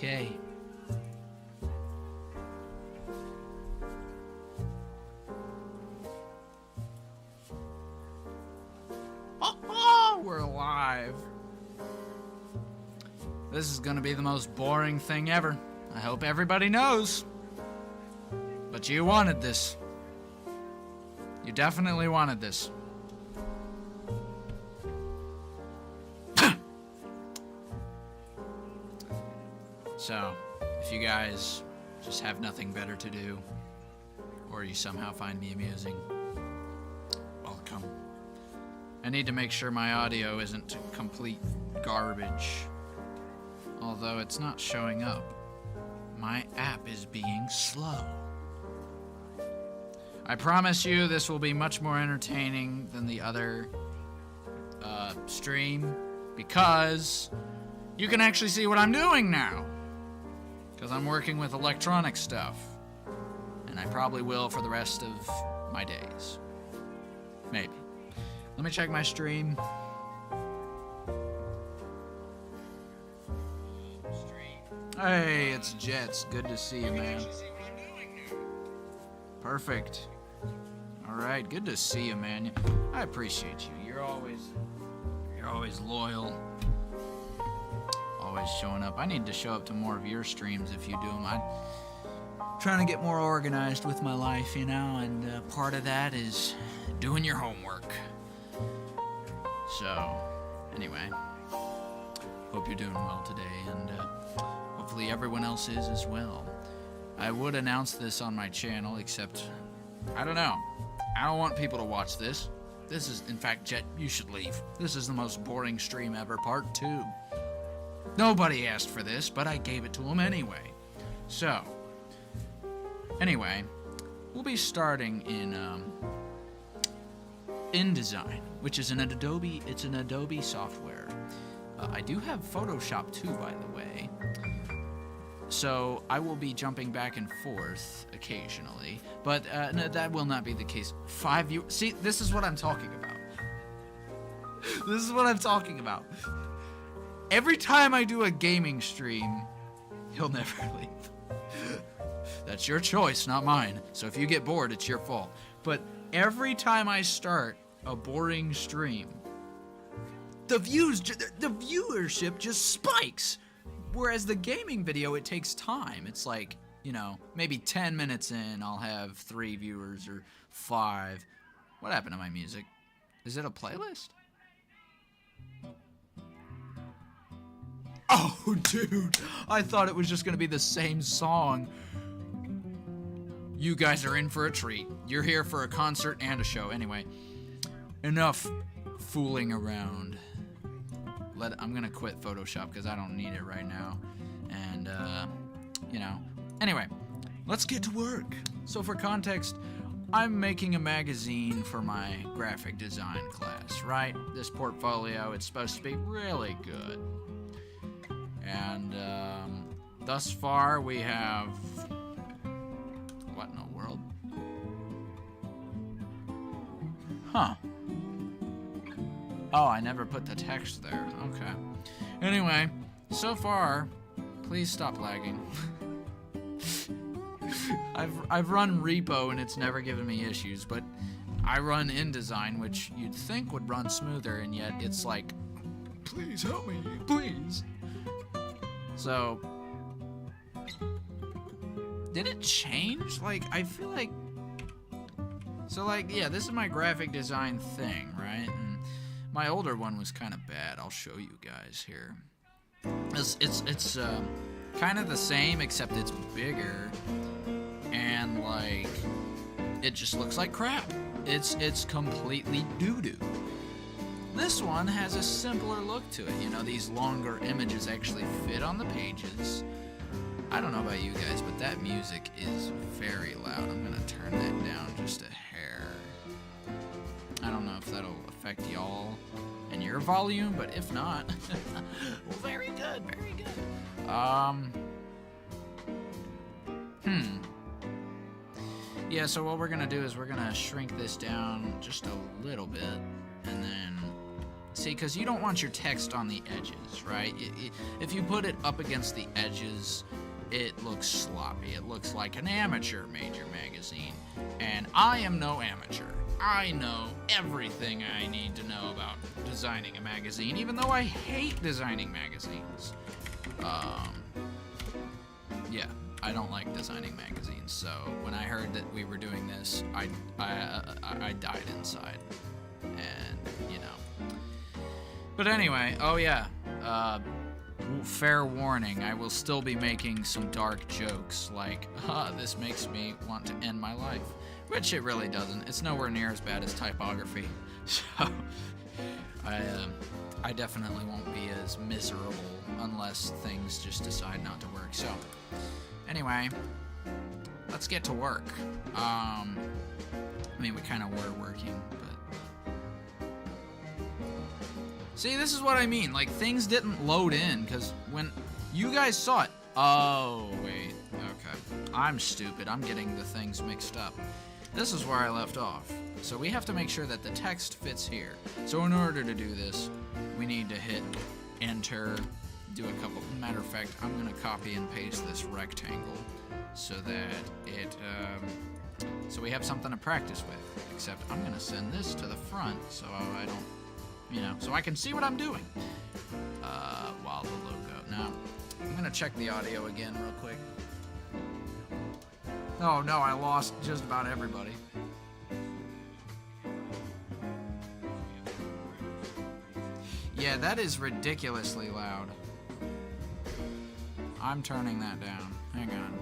Okay. Oh, we're alive. This is gonna be the most boring thing ever. I hope everybody knows. But you wanted this. You definitely wanted this. So, if you guys just have nothing better to do, or you somehow find me amusing, welcome. I need to make sure my audio isn't complete garbage. Although it's not showing up. My app is being slow. I promise you this will be much more entertaining than the other stream, because you can actually see what I'm doing now. Because I'm working with electronic stuff. And I probably will for the rest of my days. Maybe. Let me check my stream. Hey, it's Jets. Good to see you, man. Perfect. Alright, good to see you, man. I appreciate you. You're always loyal. Always showing up. I need to show up to more of your streams if you do them. I'm trying to get more organized with my life, you know, and part of that is doing your homework. So, anyway, hope you're doing well today, and hopefully everyone else is as well. I would announce this on my channel, except, I don't know. I don't want people to watch this. This is, in fact, Jet, you should leave. This is the most boring stream ever, part 2. Nobody asked for this, but I gave it to them anyway. So, anyway, we'll be starting in InDesign, which is an Adobe software. I do have Photoshop too, by the way. So I will be jumping back and forth occasionally, but no, that will not be the case. 5 viewers. See, this is what I'm talking about. This is what I'm talking about. Every time I do a gaming stream, you'll never leave. That's your choice, not mine. So if you get bored, it's your fault. But every time I start a boring stream, the viewership just spikes. Whereas the gaming video, it takes time. It's like, you know, maybe 10 minutes in, I'll have 3 viewers or 5. What happened to my music? Is it a playlist? Oh, dude. I thought it was just going to be the same song. You guys are in for a treat. You're here for a concert and a show. Anyway, enough fooling around. I'm going to quit Photoshop because I don't need it right now. And, you know. Anyway, let's get to work. So for context, I'm making a magazine for my graphic design class, right? This portfolio, it's supposed to be really good. And thus far we have... What in the world? Huh. Oh, I never put the text there. Okay. Anyway, so far, please stop lagging. I've run Repo and it's never given me issues, but I run InDesign, which you'd think would run smoother, and yet it's like, please help me, please. So, did it change? Like, I feel like, so like, yeah, this is my graphic design thing, right? And my older one was kind of bad. I'll show you guys here. It's kind of the same, except it's bigger, and like, it just looks like crap. It's completely doo-doo. This one has a simpler look to it. You know, these longer images actually fit on the pages. I don't know about you guys, but that music is very loud. I'm gonna turn that down just a hair. I don't know if that'll affect y'all and your volume, but if not, well, very good, very good. Yeah, so what we're gonna do is we're gonna shrink this down just a little bit, and then See, because you don't want your text on the edges, right? If you put it up against the edges, it looks sloppy. It looks like an amateur made your magazine. And I am no amateur. I know everything I need to know about designing a magazine, even though I hate designing magazines. Yeah, I don't like designing magazines, so when I heard that we were doing this, I died inside. And, you know. But anyway, oh yeah, fair warning, I will still be making some dark jokes, like, this makes me want to end my life. Which it really doesn't. It's nowhere near as bad as typography. So, I definitely won't be as miserable unless things just decide not to work. So, anyway, let's get to work. I mean, we kind of were working, but... See, this is what I mean. Like, things didn't load in, because when you guys saw it... Oh, wait. Okay. I'm stupid. I'm getting the things mixed up. This is where I left off. So we have to make sure that the text fits here. So in order to do this, we need to hit enter, do a couple... Matter of fact, I'm going to copy and paste this rectangle so that it... so we have something to practice with. Except I'm going to send this to the front so I don't... You know, so I can see what I'm doing. While the logo... Now, I'm going to check the audio again real quick. Oh no, I lost just about everybody. Yeah, that is ridiculously loud. I'm turning that down. Hang on.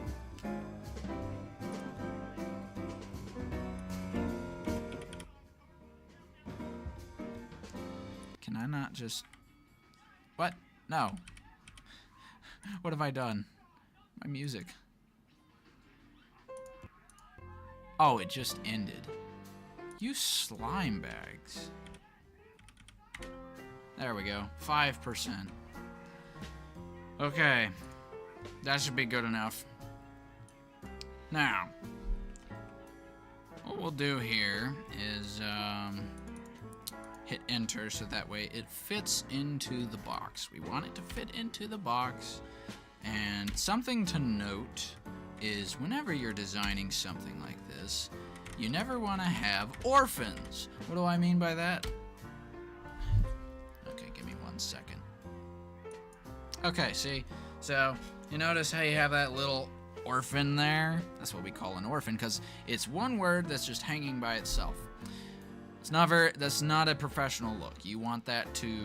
Can I not just... What? No. What have I done? My music. Oh, it just ended. You slime bags. There we go. 5%. Okay. That should be good enough. Now, what we'll do here is hit enter so that way it fits into the box. We want it to fit into the box. And something to note is whenever you're designing something like this, you never want to have orphans. What do I mean by that? Okay, give me 1 second. Okay, see? So, you notice how you have that little orphan there? That's what we call an orphan, because it's one word that's just hanging by itself. That's not a professional look. You want that to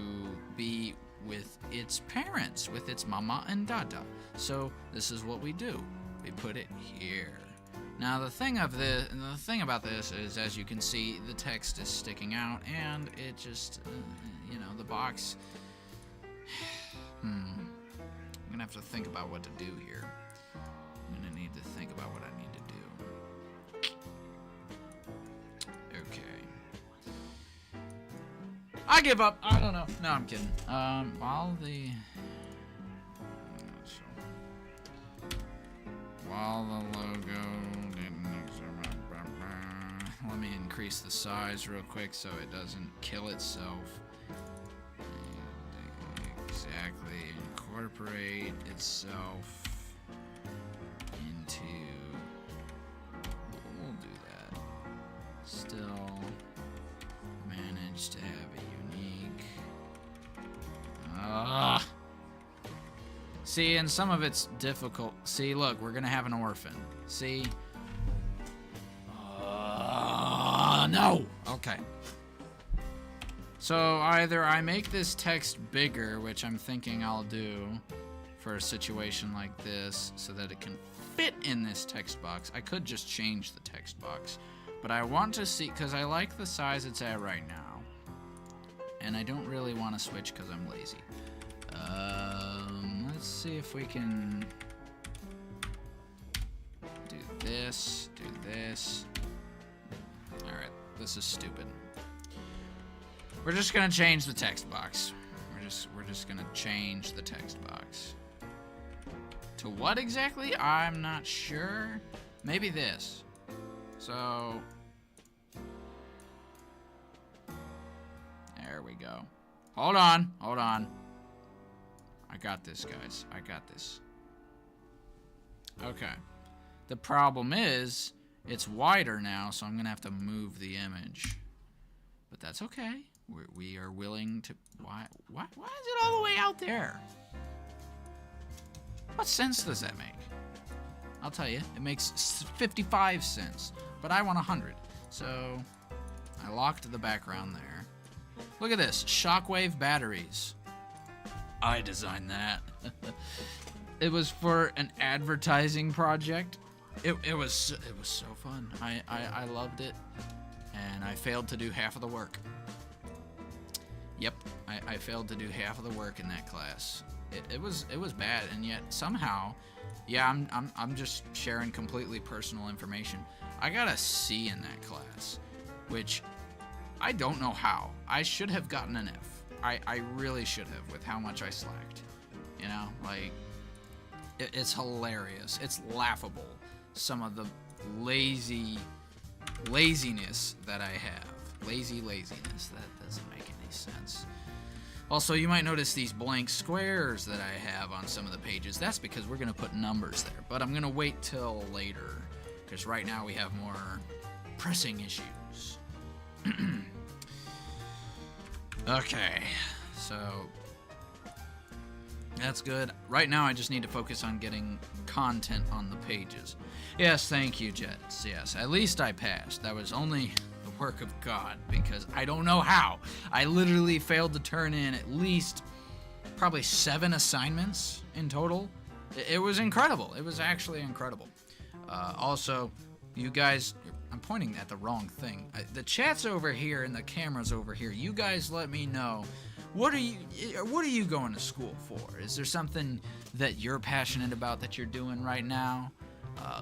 be with its parents, with its mama and dada. So, this is what we do. We put it here. Now the thing about this is, as you can see, the text is sticking out, and it just, you know, the box. I'm gonna have to think about what to do here. I'm gonna need to think about what I need to do. Okay. I give up. I don't know. No, I'm kidding. While the logo didn't... Let me increase the size real quick so it doesn't kill itself. And exactly incorporate itself into... We'll do that. Still manage to have a unique... See, and some of it's difficult. See, look, we're gonna have an orphan. See? No! Okay. So, either I make this text bigger, which I'm thinking I'll do for a situation like this, so that it can fit in this text box. I could just change the text box. But I want to see, because I like the size it's at right now. And I don't really want to switch because I'm lazy. Let's see if we can do this, do this. Alright, this is stupid. We're just gonna change the text box. We're just gonna change the text box. To what exactly? I'm not sure. Maybe this. So there we go. Hold on. I got this, guys. I got this. Okay. The problem is, it's wider now, so I'm going to have to move the image. But that's okay. We are willing to... Why is it all the way out there? What sense does that make? I'll tell you. It makes 55 cents. But I want 100. So, I locked the background there. Look at this. Shockwave batteries. I designed that. It was for an advertising project. It was so fun. I loved it, and I failed to do half of the work. Yep, I failed to do half of the work in that class. It was bad, and yet somehow, yeah, I'm just sharing completely personal information. I got a C in that class, which I don't know how. I should have gotten an F. I really should have, with how much I slacked. You know, like, it's hilarious. It's laughable, some of the laziness that I have. Laziness. That doesn't make any sense. Also, you might notice these blank squares that I have on some of the pages. That's because we're going to put numbers there. But I'm going to wait till later, because right now we have more pressing issues. Okay, so that's good. Right now I just need to focus on getting content on the pages. Yes, thank you, Jets. Yes, at least I passed. That was only the work of God, because I don't know how. I literally failed to turn in at least probably 7 assignments in total. It was incredible. It was actually incredible. Also, you guys... I'm pointing at the wrong thing. The chat's over here and the camera's over here. You guys let me know. What are you going to school for? Is there something that you're passionate about that you're doing right now?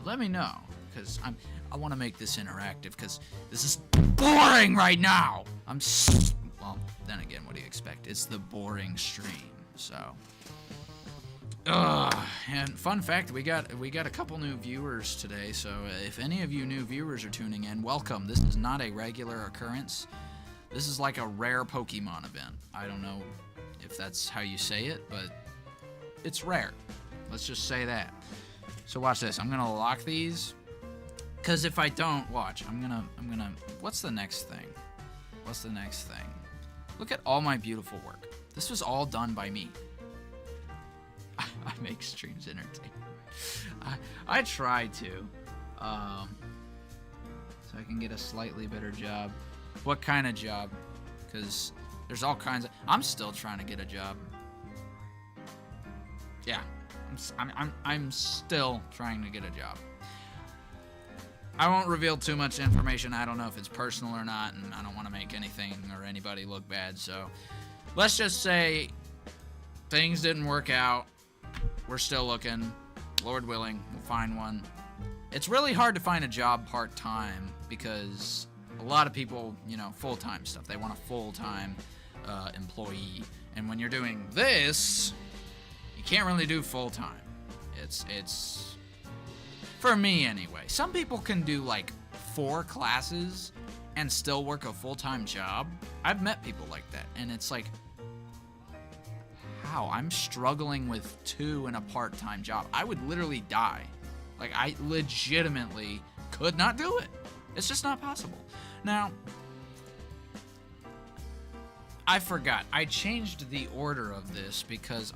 Let me know, because I want to make this interactive, because this is boring right now. Well, then again, what do you expect? It's the boring stream, so... And fun fact, we got a couple new viewers today, so if any of you new viewers are tuning in, welcome. This is not a regular occurrence. This is like a rare Pokemon event. I don't know if that's how you say it, but it's rare. Let's just say that. So watch this. I'm gonna lock these, because if I don't, watch. I'm gonna. What's the next thing? What's the next thing? Look at all my beautiful work. This was all done by me. I make streams entertaining. I try to, so I can get a slightly better job. What kind of job? Because there's all kinds of. I'm still trying to get a job. Yeah, I'm still trying to get a job. I won't reveal too much information. I don't know if it's personal or not, and I don't want to make anything or anybody look bad. So let's just say things didn't work out. We're still looking. Lord willing, we'll find one. It's really hard to find a job part-time, because a lot of people, you know, full-time stuff. They want a full-time employee. And when you're doing this, you can't really do full-time. It's for me anyway. Some people can do like 4 classes and still work a full-time job. I've met people like that, and it's like, how? I'm struggling with 2 in a part-time job. I would literally die. Like, I legitimately could not do it. It's just not possible. Now, I forgot. I changed the order of this because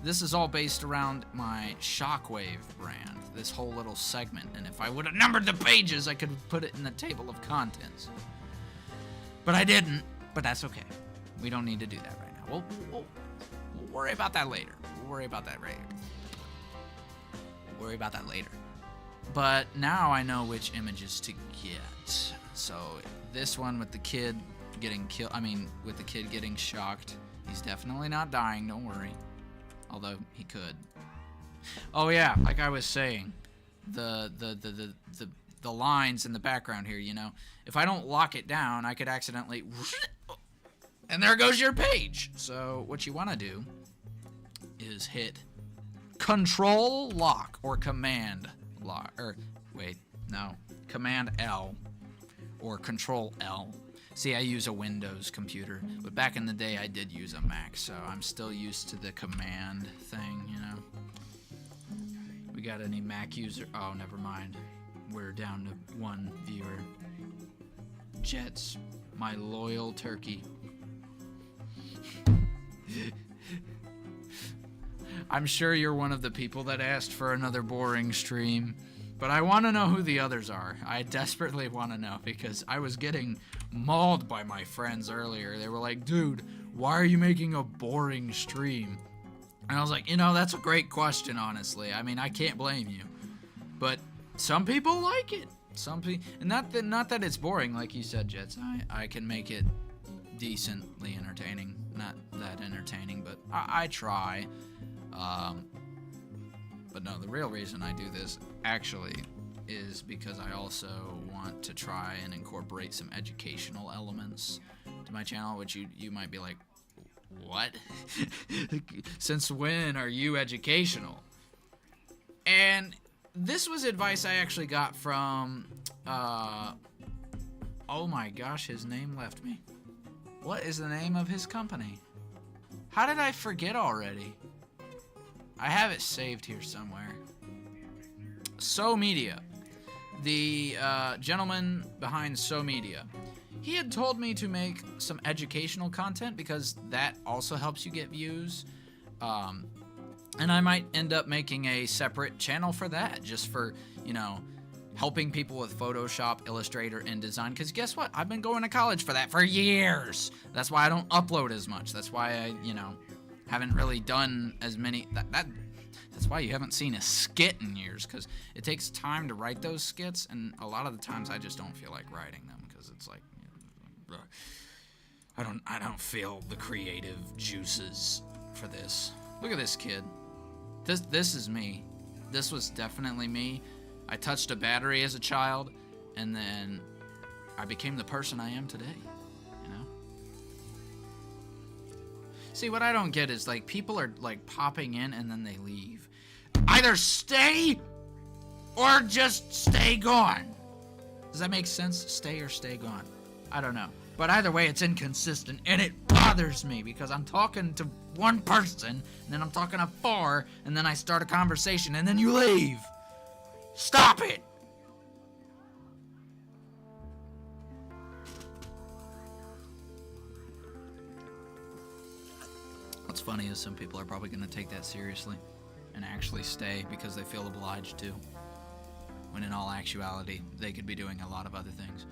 this is all based around my Shockwave brand, this whole little segment. And if I would have numbered the pages, I could have put it in the table of contents. But I didn't. But that's okay. We don't need to do that right now. We'll worry about that later. But now I know which images to get. So this one with the kid getting killed, with the kid getting shocked. He's definitely not dying, don't worry. Although he could. Oh yeah, like I was saying, the lines in the background here, you know, if I don't lock it down, I could accidentally, and there goes your page. So what you want to do is hit Control Lock or Command Lock, or wait, no, Command L or Control L, See, I use a Windows computer, but back in the day I did use a Mac, so I'm still used to the command thing, you know. We got any Mac user? Oh, never mind. We're down to one viewer. Jets, my loyal turkey. I'm sure you're one of the people that asked for another boring stream, but I want to know who the others are. I desperately want to know, because I was getting mauled by my friends earlier. They were like, dude, why are you making a boring stream? And I was like, you know, that's a great question, honestly. I mean, I can't blame you. But some people like it. Some people, and not that it's boring, like you said, Jets. I can make it decently entertaining. Not that entertaining, but I try. But no, the real reason I do this actually is because I also want to try and incorporate some educational elements to my channel, which you might be like, what? Since when are you educational? And this was advice I actually got from, oh my gosh, his name left me. What is the name of his company? How did I forget already? I have it saved here somewhere. So Media. The gentleman behind So Media. He had told me to make some educational content because that also helps you get views. And I might end up making a separate channel for that, just for, you know, helping people with Photoshop, Illustrator, InDesign. Because guess what? I've been going to college for that for years. That's why I don't upload as much. That's why I, you know, haven't really done as many. That's why you haven't seen a skit in years, because it takes time to write those skits, and a lot of the times I just don't feel like writing them, because it's like, you know, I don't feel the creative juices for this. Look at this kid. This is me. This was definitely me. I touched a battery as a child, and then I became the person I am today, you know? See, what I don't get is, like, people are, like, popping in and then they leave. Either stay or just stay gone. Does that make sense? Stay or stay gone. I don't know. But either way, it's inconsistent, and it bothers me because I'm talking to one person, and then I'm talking to four, and then I start a conversation, and then you leave. Stop it! What's funny is some people are probably going to take that seriously and actually stay because they feel obliged to, when in all actuality, they could be doing a lot of other things.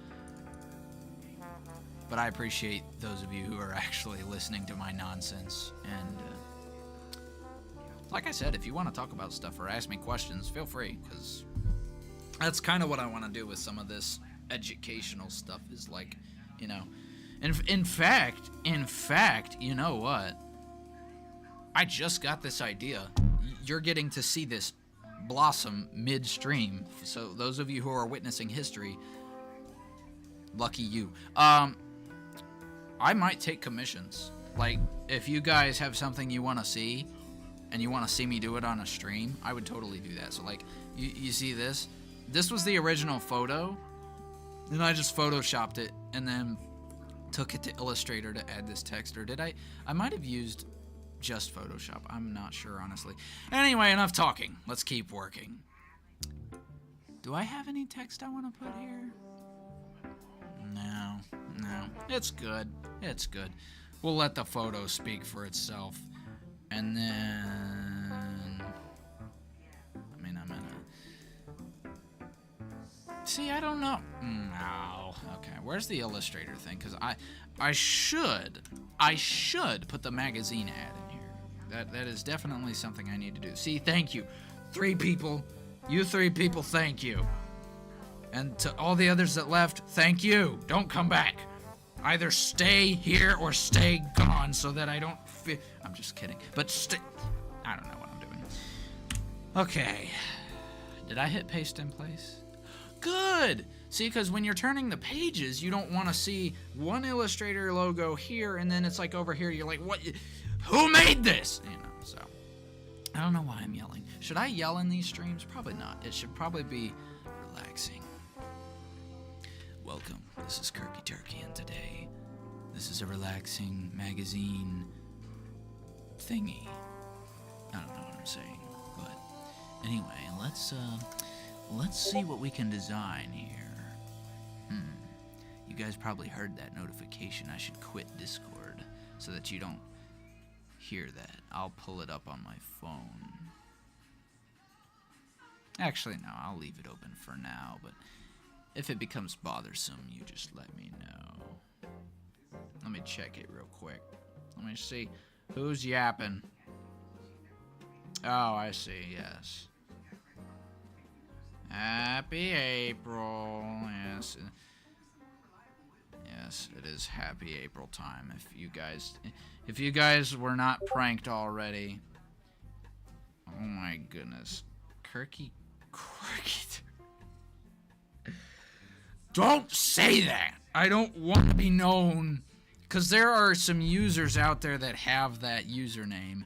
But I appreciate those of you who are actually listening to my nonsense. And like I said, if you want to talk about stuff or ask me questions, feel free, because that's kind of what I want to do with some of this educational stuff, is like, you know, in fact, you know what? I just got this idea. You're getting to see this blossom midstream. So those of you who are witnessing history, lucky you. I might take commissions. Like, if you guys have something you want to see, and you want to see me do it on a stream, I would totally do that. So, like, you see this? This was the original photo, and I just photoshopped it, and then took it to Illustrator to add this text. Or did I? I might have used just Photoshop. I'm not sure, honestly. Anyway, enough talking. Let's keep working. Do I have any text I want to put here? No. It's good. It's good. We'll let the photo speak for itself. And then, I mean, I'm gonna, see, I don't know. No. Okay, where's the Illustrator thing? Because I should put the magazine ad in here. That is definitely something I need to do. See, thank you. 3 people. You 3 people, thank you. And to all the others that left, thank you. Don't come back. Either stay here or stay gone so that I don't feel... I'm just kidding. But I don't know what I'm doing. Okay. Did I hit paste in place? Good! See, because when you're turning the pages, you don't want to see one Illustrator logo here, and then it's like over here, you're like, what? Who made this? You know, so... I don't know why I'm yelling. Should I yell in these streams? Probably not. It should probably be relaxing. Welcome, this is Kirky Turkey, and today, this is a relaxing magazine thingy. I don't know what I'm saying, but anyway, let's see what we can design here. You guys probably heard that notification. I should quit Discord so that you don't hear that. I'll pull it up on my phone. Actually, no, I'll leave it open for now, but if it becomes bothersome, you just let me know. Let me check it real quick. Let me see who's yapping. Oh, I see, yes. Happy April, yes. Yes, it is Happy April time. If you guys were not pranked already. Oh my goodness. Quirky. Don't say that. I don't want to be known. Because there are some users out there that have that username.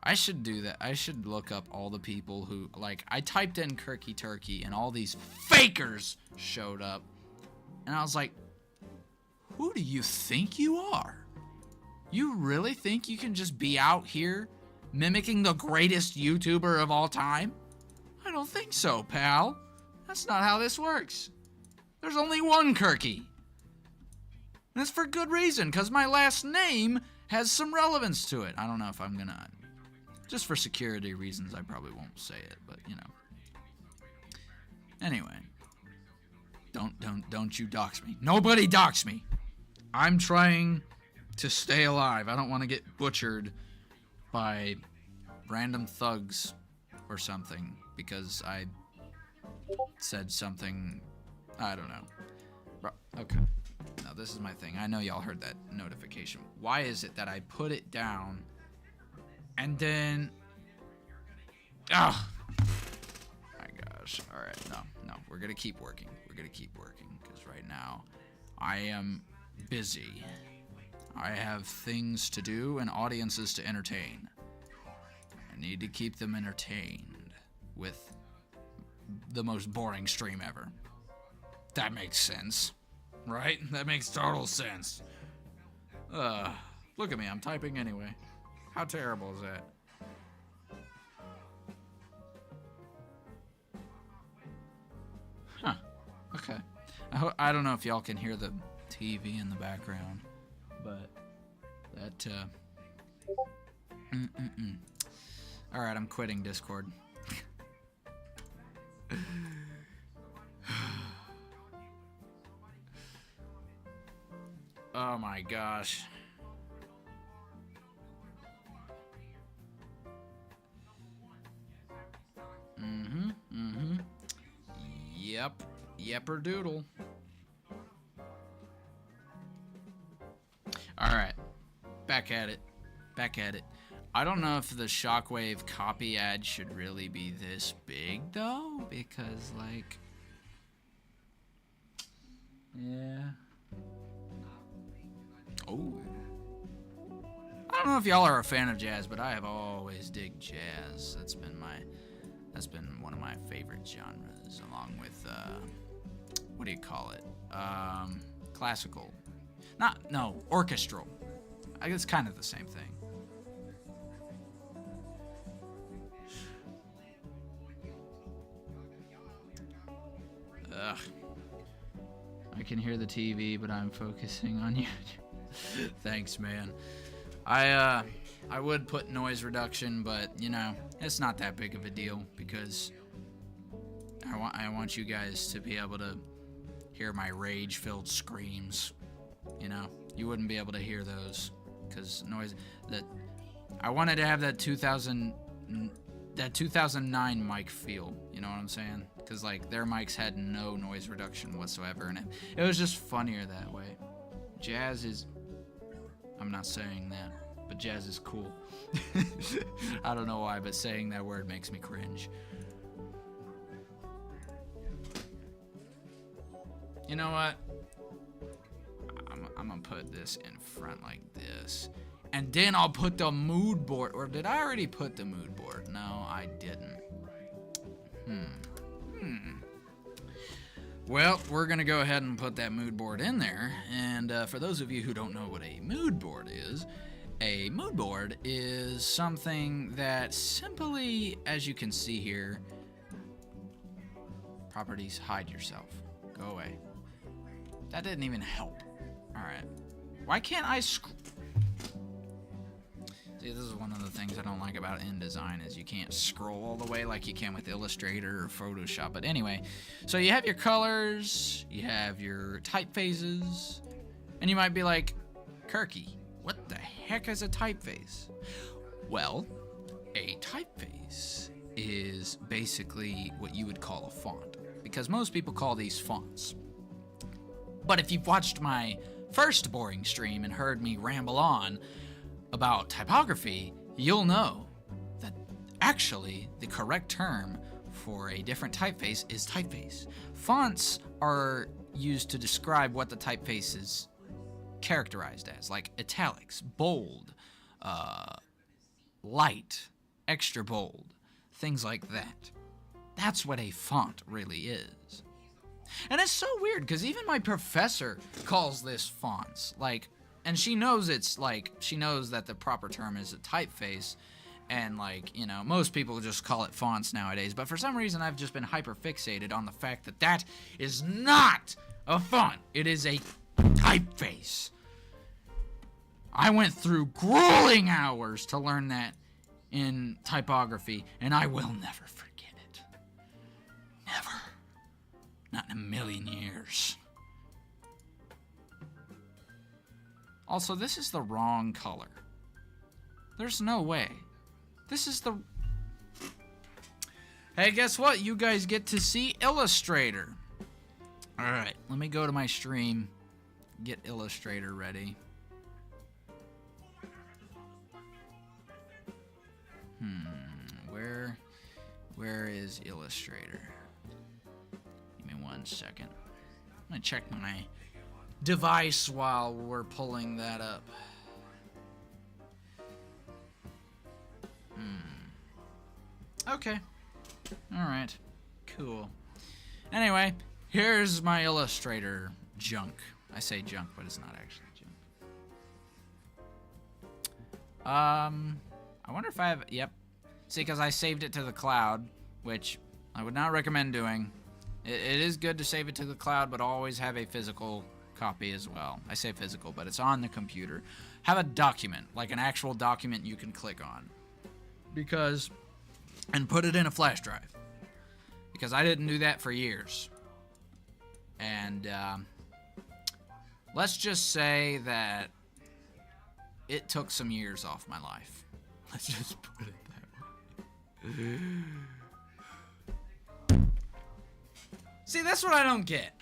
I should do that. I should look up all the people who, like, I typed in Kirky Turkey and all these fakers showed up. And I was like, who do you think you are? You really think you can just be out here mimicking the greatest YouTuber of all time? I don't think so, pal. That's not how this works. There's only one Kirky. And that's for good reason, because my last name has some relevance to it. I don't know if I'm gonna... Just for security reasons, I probably won't say it, but, you know. Anyway. Don't you dox me. Nobody dox me. I'm trying to stay alive. I don't want to get butchered by random thugs or something because I said something, I don't know. Okay. Now this is my thing. I know y'all heard that notification. Why is it that I put it down and then... Ah! My gosh. Alright, no. We're gonna keep working. Because right now, I am busy. I have things to do and audiences to entertain. I need to keep them entertained with the most boring stream ever. That makes sense. Right? That makes total sense. Look at me, I'm typing anyway. How terrible is that? Huh. Okay. I don't know if y'all can hear the TV in the background, but that, Alright, I'm quitting Discord. Oh my gosh. Yep. Yepper doodle. Alright. Back at it. I don't know if the Shockwave copy ad should really be this big, though, because, like... Yeah. Oh. I don't know if y'all are a fan of jazz, but I have always digged jazz. That's been one of my favorite genres, along with, what do you call it? Classical. Orchestral. I guess it's kind of the same thing. Ugh. I can hear the TV, but I'm focusing on you. Thanks, man. I would put noise reduction, but, you know, it's not that big of a deal because I want you guys to be able to hear my rage-filled screams. You know, you wouldn't be able to hear those because I wanted to have that 2009 mic feel. You know what I'm saying? Because, like, their mics had no noise reduction whatsoever, and it was just funnier that way. Jazz is... I'm not saying that, but jazz is cool. I don't know why, but saying that word makes me cringe. You know what? I'm gonna put this in front like this. And then I'll put the mood board. Or did I already put the mood board? No, I didn't. Well, we're going to go ahead and put that mood board in there. And for those of you who don't know what a mood board is something that simply, as you can see here, properties, hide yourself. Go away. That didn't even help. All right. Why can't I See, this is one of the things I don't like about InDesign is you can't scroll all the way like you can with Illustrator or Photoshop. But anyway, so you have your colors, you have your typefaces, and you might be like, Kirky, what the heck is a typeface? Well, a typeface is basically what you would call a font, because most people call these fonts. But if you've watched my first boring stream and heard me ramble on about typography, you'll know that actually the correct term for a different typeface is typeface. Fonts are used to describe what the typeface is characterized as, like italics, bold, light, extra bold, things like that. That's what a font really is. And it's so weird because even my professor calls this fonts, like, and she knows she knows that the proper term is a typeface, and like, you know, most people just call it fonts nowadays, but for some reason I've just been hyper fixated on the fact that that is not a font. It is a typeface. I went through grueling hours to learn that in typography, and I will never forget it. Never. Not in a million years. Also, this is the wrong color. There's no way. This is the... Hey, guess what? You guys get to see Illustrator. Alright, let me go to my stream. Get Illustrator ready. Where is Illustrator? Give me 1 second. I'm gonna check my device while we're pulling that up. Okay. Alright. Cool. Anyway, here's my Illustrator junk. I say junk, but it's not actually junk. I wonder if I have... Yep. See, because I saved it to the cloud, which I would not recommend doing. It is good to save it to the cloud, but always have a physical copy as well. I say physical, but it's on the computer. Have a document, like an actual document you can click on. Because... And put it in a flash drive. Because I didn't do that for years. And, let's just say that it took some years off my life. Let's just put it that way. See, that's what I don't get.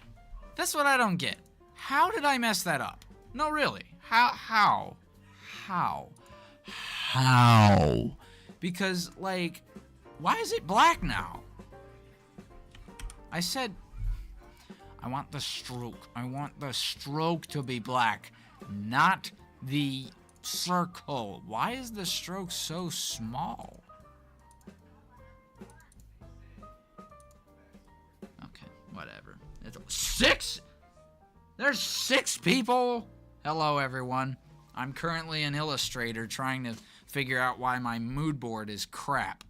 That's what I don't get. How did I mess that up? No, really. How? Because, like, why is it black now? I said, I want the stroke. I want the stroke to be black, not the circle. Why is the stroke so small? Okay, whatever. It's 6? There's 6 people? Hello, everyone. I'm currently in Illustrator trying to figure out why my mood board is crap.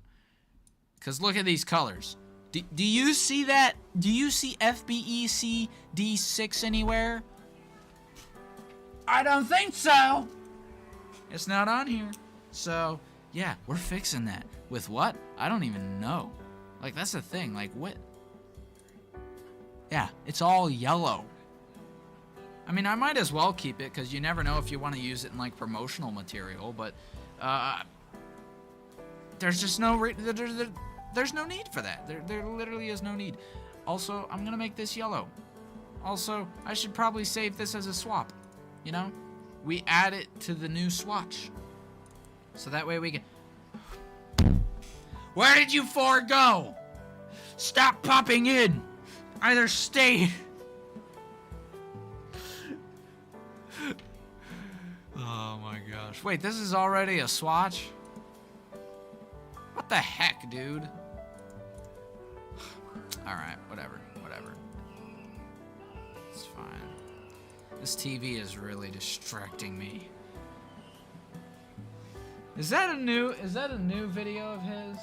Because look at these colors. Do you see that? Do you see FBEC D6 anywhere? I don't think so. It's not on here. So, yeah, we're fixing that. With what? I don't even know. Like, that's the thing. Like, what? Yeah, it's all yellow. I mean, I might as well keep it, because you never know if you want to use it in, like, promotional material, but, there's just no... There's no need for that. There literally is no need. Also, I'm going to make this yellow. Also, I should probably save this as a swap. You know? We add it to the new swatch. So that way we can... Where did you 4 go? Stop popping in. Either stay... Oh my gosh. Wait, this is already a swatch? What the heck, dude? Alright, whatever. This TV is really distracting me. Is that a new video of his?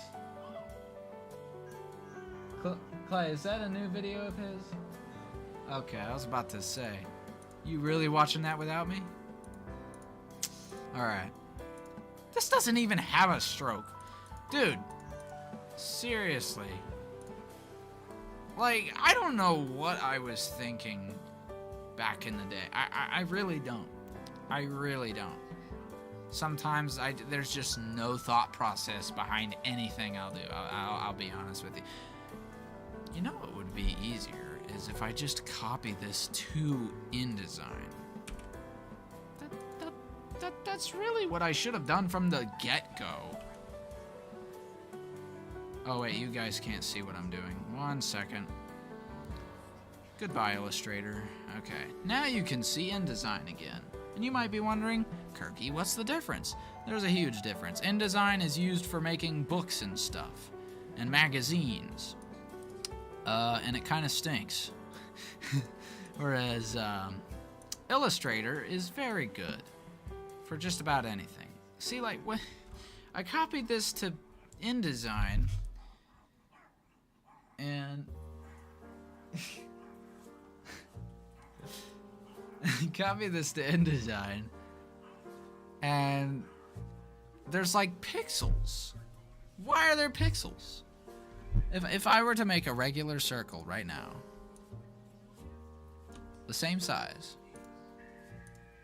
Clay, is that a new video of his? Okay, I was about to say. You really watching that without me? Alright. This doesn't even have a stroke. Dude. Seriously. Like, I don't know what I was thinking back in the day. I really don't. I really don't. Sometimes there's just no thought process behind anything I'll do. I'll be honest with you. You know what would be easier is if I just copy this to InDesign. That's really what I should have done from the get-go. Oh wait, you guys can't see what I'm doing. 1 second. Goodbye, Illustrator. Okay, now you can see InDesign again. And you might be wondering, Kirky, what's the difference? There's a huge difference. InDesign is used for making books and stuff. And magazines. And it kind of stinks. Whereas, Illustrator is very good. For just about anything. See, like, when I copied this to InDesign. And... copy this to InDesign, and there's like pixels. Why are there pixels? If I were to make a regular circle right now, the same size,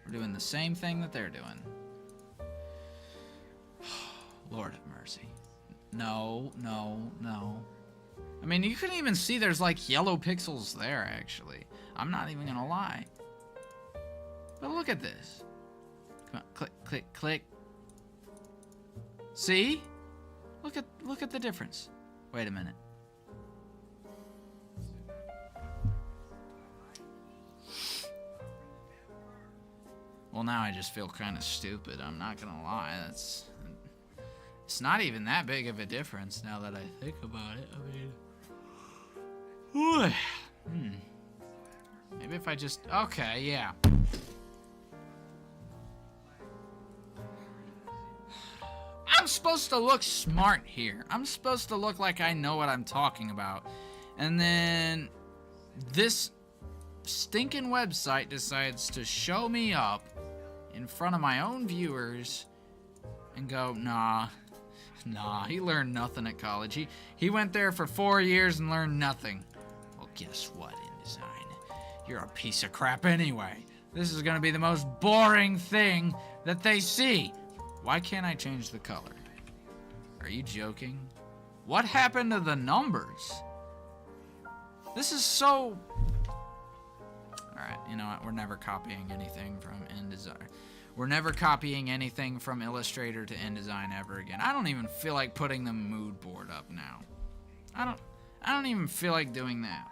we're doing the same thing that they're doing. Lord have mercy. No. I mean, you couldn't even see there's like yellow pixels there, actually. I'm not even gonna lie. But look at this. Come on, click, click, click. See? Look at the difference. Wait a minute. Well, now I just feel kind of stupid. I'm not gonna lie. It's not even that big of a difference now that I think about it. I mean, maybe if I just, okay, yeah. I'm supposed to look smart here. I'm supposed to look like I know what I'm talking about. And then this stinking website decides to show me up in front of my own viewers and go, nah, he learned nothing at college. He went there for 4 years and learned nothing. Well, guess what, InDesign? You're a piece of crap anyway. This is gonna be the most boring thing that they see. Why can't I change the color? Are you joking? What happened to the numbers? This is so... Alright, you know what? We're never copying anything from InDesign. We're never copying anything from Illustrator to InDesign ever again. I don't even feel like putting the mood board up now. I don't even feel like doing that.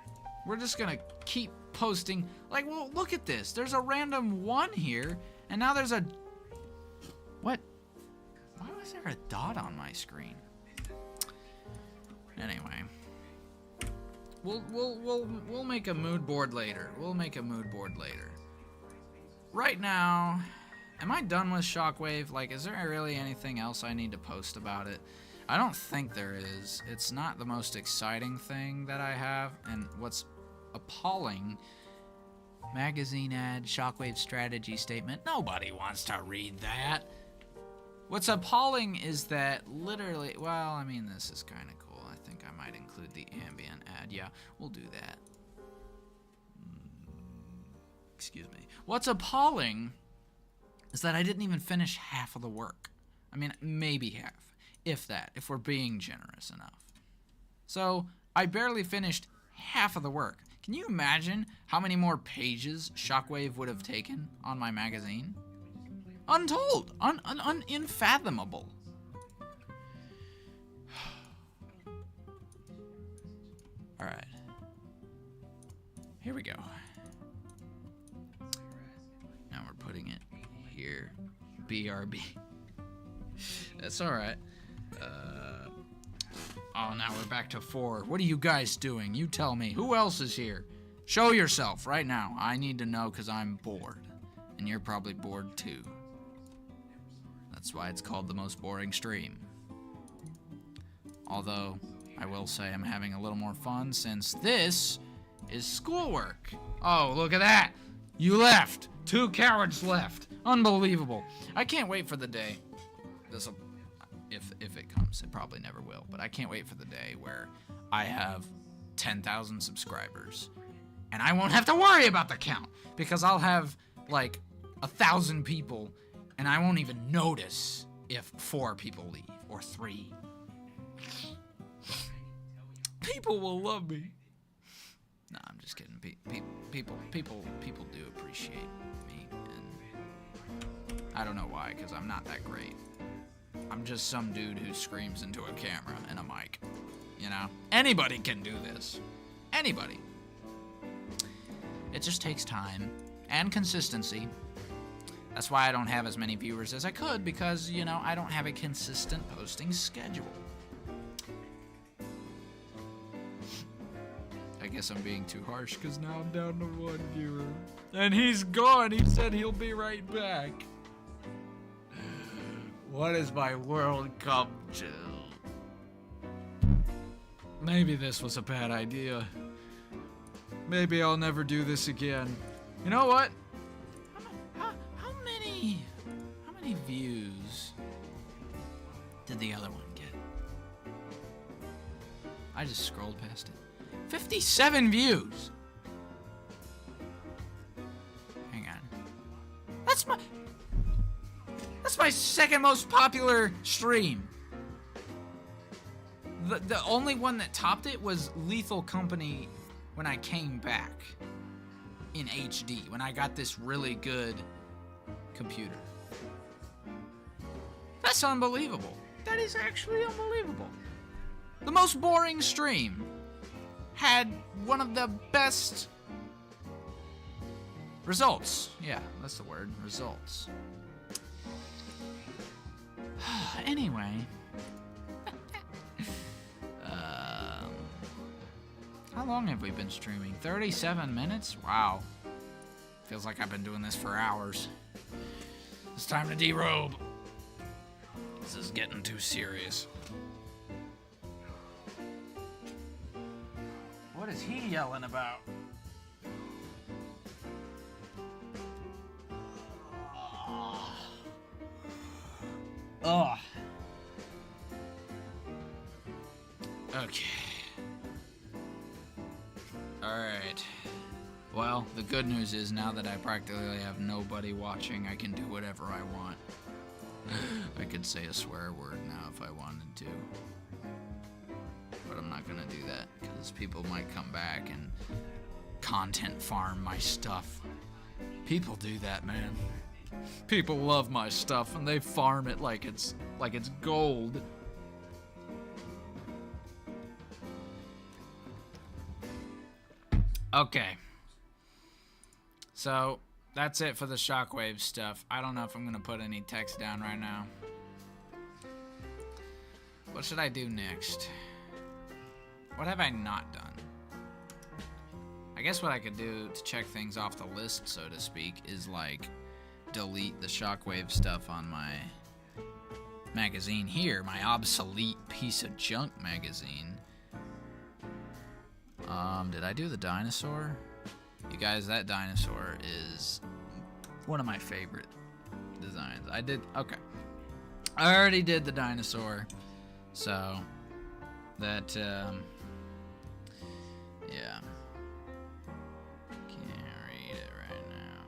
We're just gonna keep posting... Like, well, look at this. There's a random 1 here, and now there's a... What? Why was there a dot on my screen? Anyway, we'll make a mood board later. We'll make a mood board later. Right now, am I done with Shockwave? Like, is there really anything else I need to post about it? I don't think there is. It's not the most exciting thing that I have, and what's appalling, magazine ad, Shockwave strategy statement. Nobody wants to read that. What's appalling is that literally, well, I mean, this is kind of cool. I think I might include the ambient ad. Yeah, we'll do that. Excuse me. What's appalling is that I didn't even finish half of the work. I mean, maybe half, if that, if we're being generous enough. So, I barely finished half of the work. Can you imagine how many more pages Shockwave would have taken on my magazine? Untold, unfathomable. All right, here we go. Now we're putting it here, BRB. That's all right. Oh, now we're back to 4. What are you guys doing? You tell me. Who else is here? Show yourself right now. I need to know because I'm bored. and you're probably bored too. That's why it's called the most boring stream. Although, I will say I'm having a little more fun since this is schoolwork. Oh, look at that! You left! 2 cowards left! Unbelievable. I can't wait for the day. This'll, if it comes, it probably never will, but I can't wait for the day where I have 10,000 subscribers. And I won't have to worry about the count, because I'll have, like, 1,000 people, and I won't even notice if 4 people leave, or 3. People will love me. No, I'm just kidding. People do appreciate me, and I don't know why, because I'm not that great. I'm just some dude who screams into a camera and a mic, you know? Anybody can do this. Anybody. It just takes time and consistency. That's why I don't have as many viewers as I could, because, you know, I don't have a consistent posting schedule. I guess I'm being too harsh, because now I'm down to 1 viewer. And he's gone. He said he'll be right back. What has my world come to? Maybe this was a bad idea. Maybe I'll never do this again. You know what? How many views did the other one get? I just scrolled past it. 57 views. Hang on. That's my second most popular stream. The only one that topped it was Lethal Company when I came back in HD, when I got this really good computer. That's unbelievable. That is actually unbelievable. The most boring stream had one of the best results. Yeah, that's the word, results. Anyway. How long have we been streaming? 37 minutes? Wow. Feels like I've been doing this for hours. It's time to derobe. This is getting too serious. What is he yelling about? Ugh. Okay. Alright. Well, the good news is now that I practically have nobody watching, I can do whatever I want. I could say a swear word now if I wanted to. But I'm not gonna do that, because people might come back and content farm my stuff. People do that, man. People love my stuff, and they farm it like it's gold. Okay. So, that's it for the Shockwave stuff. I don't know if I'm gonna put any text down right now. What should I do next? What have I not done? I guess what I could do to check things off the list, so to speak, is like delete the Shockwave stuff on my magazine here, my obsolete piece of junk magazine. Did I do the dinosaur? You guys, that dinosaur is one of my favorite designs. I did, okay. I already did the dinosaur, so that, yeah. Can't read it right now.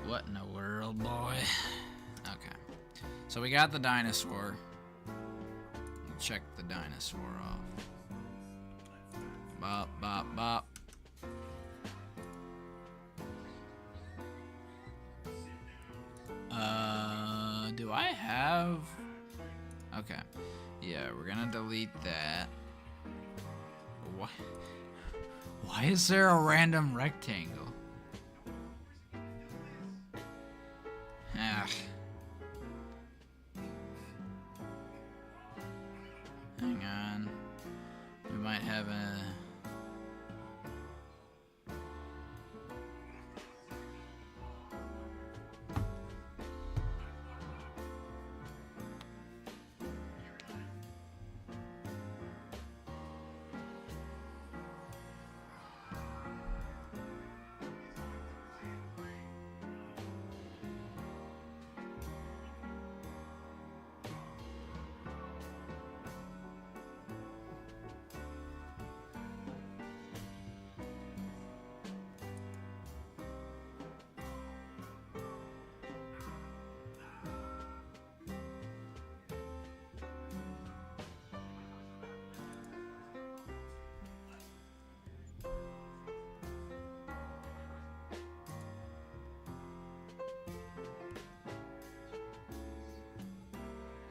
What in the world, boy? Okay. So we got the dinosaur. Check the dinosaur off. Bop, bop, bop. Do I have... Okay. Yeah, we're gonna delete that. What? Why is there a random rectangle? Ah. Hang on. We might have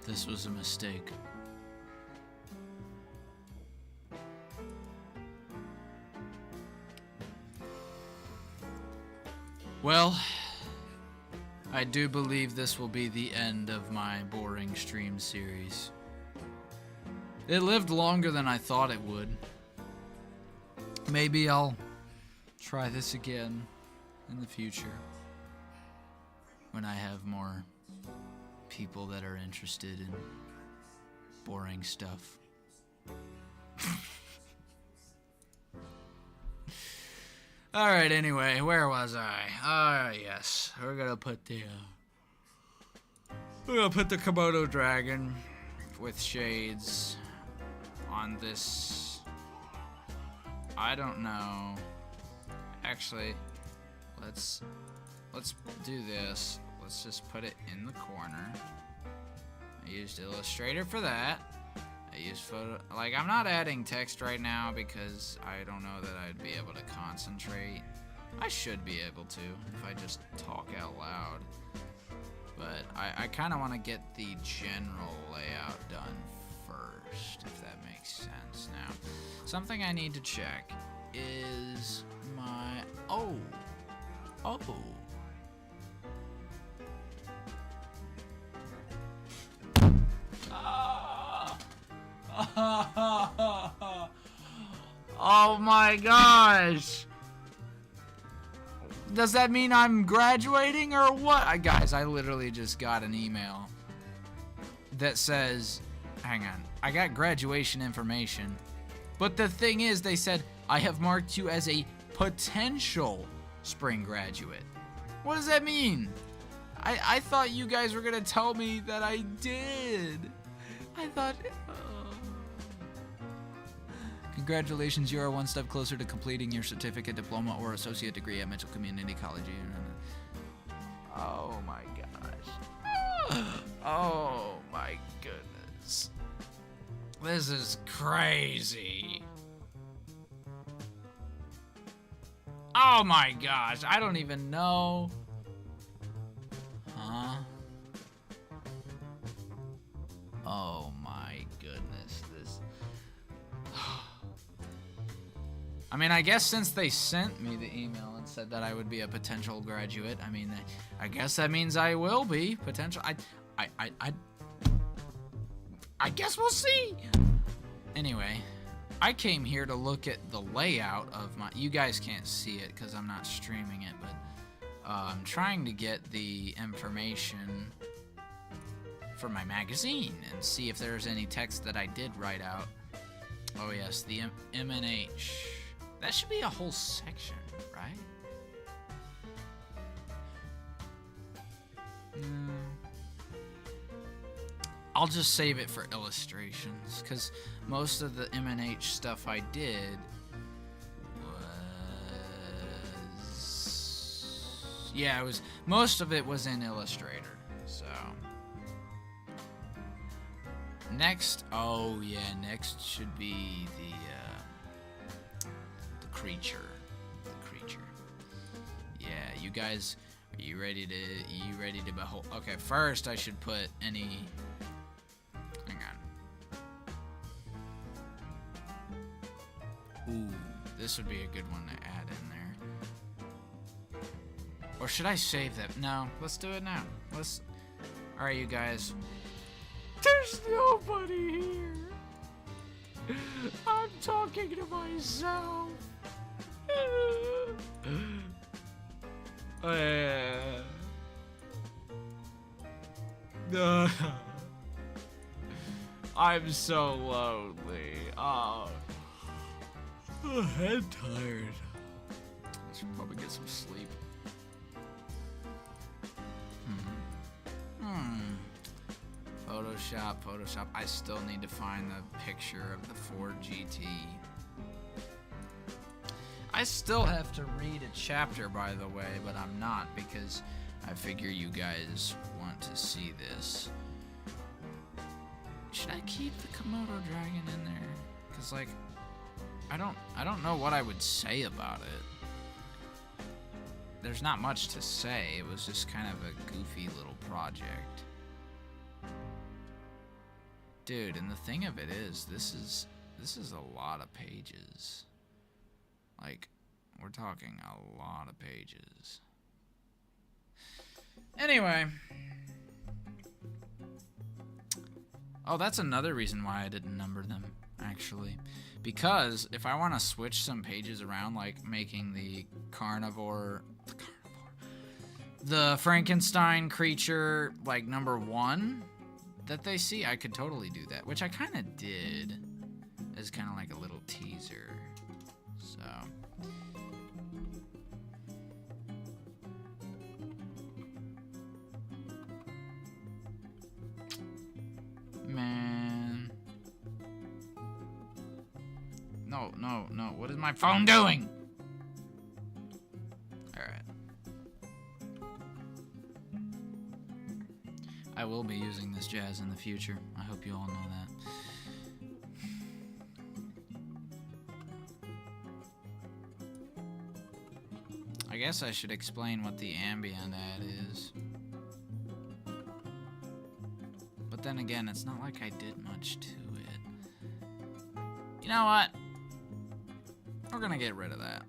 This was a mistake. Well, I do believe this will be the end of my boring stream series. It lived longer than I thought it would. Maybe I'll try this again in the future when I have more people that are interested in boring stuff. Alright, anyway, where was I? Yes, we're gonna put the Komodo dragon with shades on this. I don't know. Actually, let's do this. Let's just put it in the corner. I used Illustrator for that. I used photo. Like, I'm not adding text right now because I don't know that I'd be able to concentrate. I should be able to if I just talk out loud. But I kind of want to get the general layout done first, if that makes sense. Now, something I need to check is my... Oh. Oh my gosh! Does that mean I'm graduating or what? Guys, I literally just got an email that says, hang on, I got graduation information. But the thing is, they said, I have marked you as a potential spring graduate. What does that mean? I thought you guys were gonna tell me that I did. I thought... Congratulations, you are one step closer to completing your certificate, diploma, or associate degree at Mitchell Community College. Oh my gosh. Oh my goodness. This is crazy. Oh my gosh, I don't even know. Huh? Oh my goodness, this... I mean, I guess since they sent me the email and said that I would be a potential graduate, I mean, I guess that means I will be potential. I guess we'll see. Anyway, I came here to look at the layout of my... You guys can't see it because I'm not streaming it, but I'm trying to get the information for my magazine and see if there's any text that I did write out. Oh yes, the MNH. That should be a whole section, right? I'll just save it for illustrations, because most of the MNH stuff I did was... Yeah, most of it was in Illustrator, so... Next, oh yeah, next should be the creature. The creature. Yeah, you guys, are you ready to behold? Okay, first I should put any... Hang on. Ooh, this would be a good one to add in there. Or should I save that? No, let's do it now. Alright, you guys. There's nobody here. I'm talking to myself. I'm so lonely. Oh, I'm tired. I should probably get some sleep. Photoshop. I still need to find the picture of the Ford GT. I still have to read a chapter, by the way, but I'm not because I figure you guys want to see this. Should I keep the Komodo dragon in there? Cause like, I don't know what I would say about it. There's not much to say. It was just kind of a goofy little project. Dude, and the thing of it is, this is a lot of pages. Like, we're talking a lot of pages. Anyway. Oh, that's another reason why I didn't number them, actually. Because if I want to switch some pages around, like making the the Frankenstein creature, like, number 1 that they see, I could totally do that. Which I kind of did as kind of like a little teaser. So. Man. No, no, no. What is my phone doing? Alright. I will be using this jazz in the future. I hope you all know that. I guess I should explain what the ambient ad is. But then again, it's not like I did much to it. You know what? We're gonna get rid of that.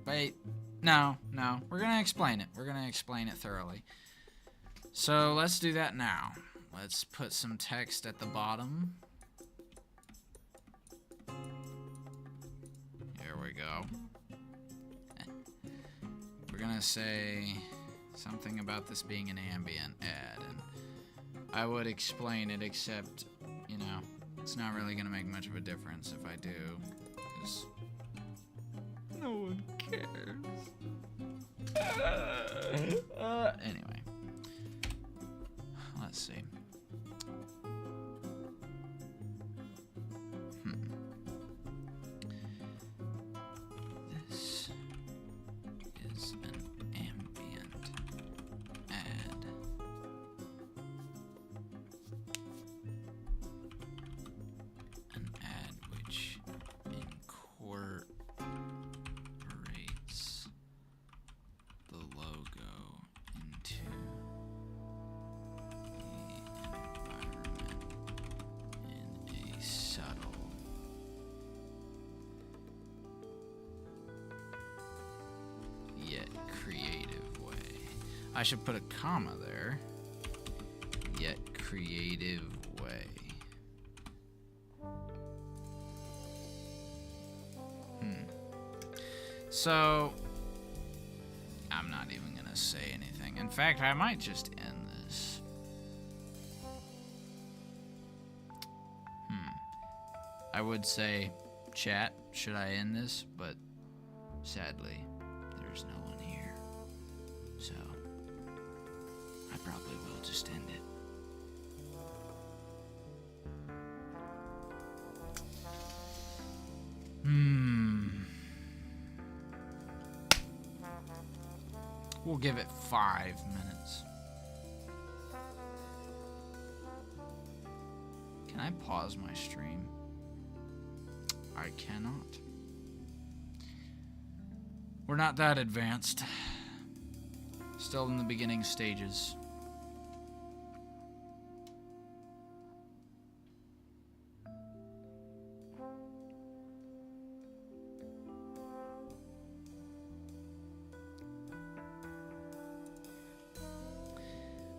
Wait. No, no. We're gonna explain it. We're gonna explain it thoroughly. So let's do that now. Let's put some text at the bottom. Here we go. We're gonna say something about this being an ambient ad, and I would explain it, except, you know, it's not really gonna make much of a difference if I do, because no one cares. Anyway, let's see. This is an ambient ad. An ad which incorporates the logo into the environment in a subtle yet creative way. I should put a comma there. Yet creative way. So, I'm not even gonna say anything. In fact, I might just end this. I would say, chat, should I end this? But sadly, there's no one here. So, I probably will just end it. We'll give it 5 minutes. Can I pause my stream? I cannot. We're not that advanced. Still in the beginning stages.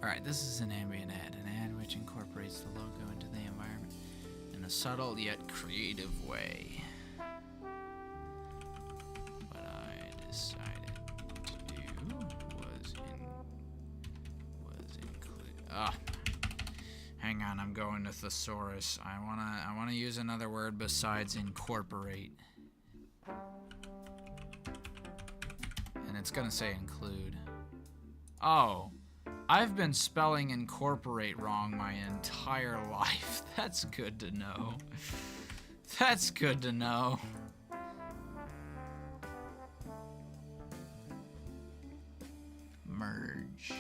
Alright, this is an ambient ad which incorporates the logo into the environment in a subtle yet creative way. What I decided to do was include. Hang on, I'm going to thesaurus. I wanna use another word besides incorporate, and it's gonna say include. Oh. I've been spelling incorporate wrong my entire life. That's good to know. That's good to know. Merge.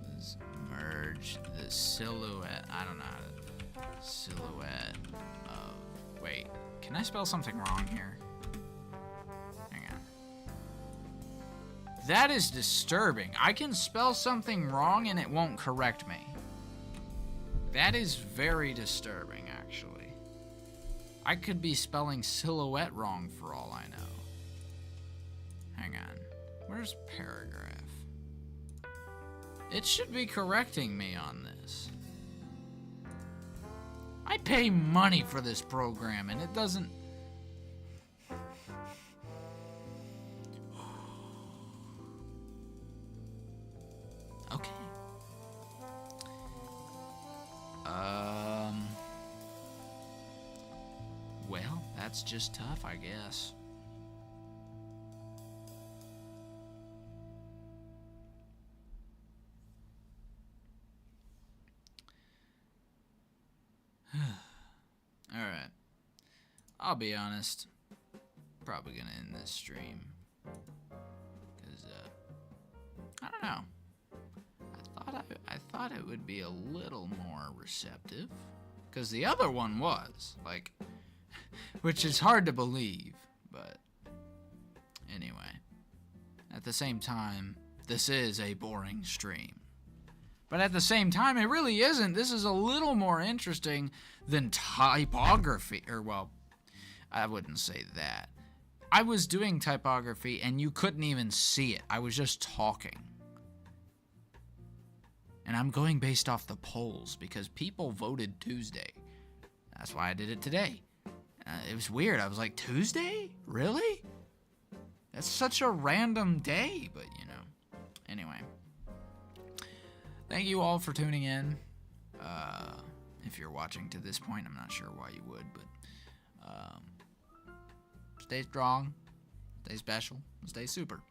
Let's merge the silhouette. I don't know how to. Silhouette of. Wait. Can I spell something wrong here? That is disturbing. I can spell something wrong and it won't correct me. That is very disturbing, actually. I could be spelling silhouette wrong for all I know. Hang on. Where's paragraph? It should be correcting me on this. I pay money for this program and it doesn't... Okay. Well, that's just tough, I guess. Alright. I'll be honest. Probably gonna end this stream. Because, I don't know. I thought it would be a little more receptive. Because the other one was. Like, which is hard to believe. But, anyway. At the same time, this is a boring stream. But at the same time, it really isn't. This is a little more interesting than typography. Or, well, I wouldn't say that. I was doing typography and you couldn't even see it. I was just talking. And I'm going based off the polls because people voted Tuesday. That's why I did it today. It was weird. I was like, Tuesday? Really? That's such a random day, but you know. Anyway. Thank you all for tuning in. If you're watching to this point, I'm not sure why you would, but stay strong, stay special, and stay super.